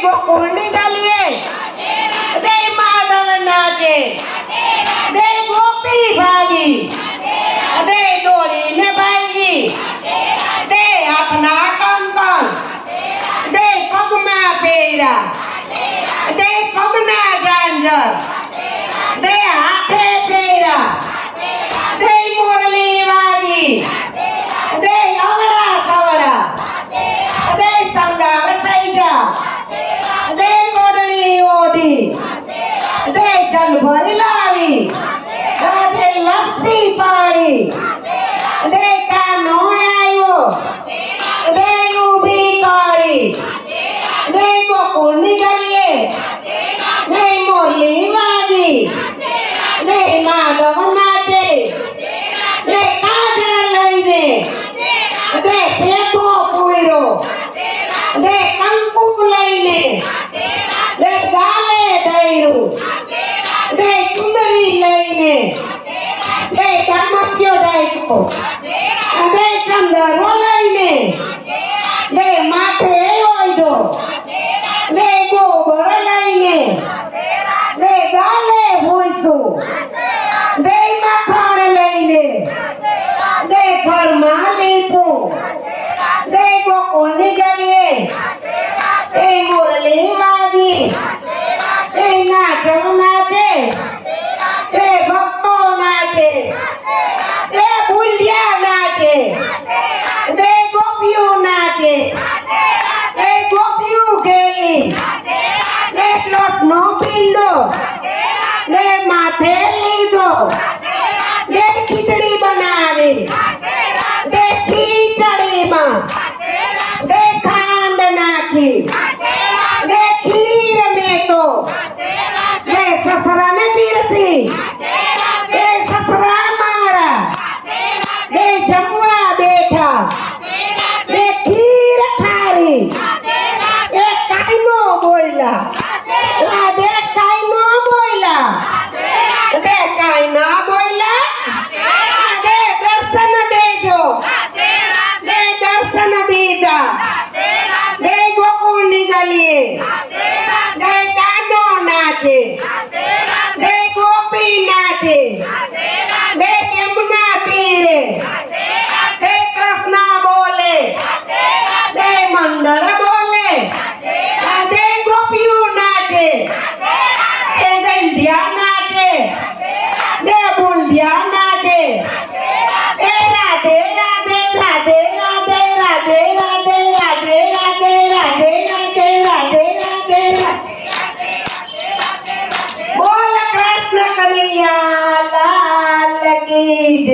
गोकुल निकलिए दे माधव नाचे दे गोपी भागी दे डोरी ने भाई दे अपना कंकन दे पगमा पेरा दे पगना झांझर दे हाथे पेरा दे मुरली वाली दे अवड़ा सवड़ा दे संगार सैजा दे गोडली ओढ़ी दे जल भर लावी दे लपसी पाड़ी दे कानो आयो दे उभी करी दे गोकुल निकलिए दे मुरली वागी दे माधव नाचे दे काजल लईने दे सेठो पुईरो दे कंकु लईने दे गाले धैरू दे चुंदड़ी लईने दे धर्मस्यो जाइको दे चंदरो लईने दे माथे ओइडो दे गोबर लईने दे गाले भूसू दे मखण लईने दे घर मालीपू दे गोकुल निकलिए दे मुरली वागी दे नाचव नाचे दे भक्तो नाचे दे बुढ़िया नाचे दे गोपियों नाचे दे गोपियों खेली दे लोटनो पिंडो दे माथे लीधो दे खिचड़ी बनावी दे खिचड़ी में दे खांड नाखी दे खीर में तो दे ससरा ने पीरसी दे ससरा मारा दे जमुआ बैठा दे खीर खारी दे काइनो बोला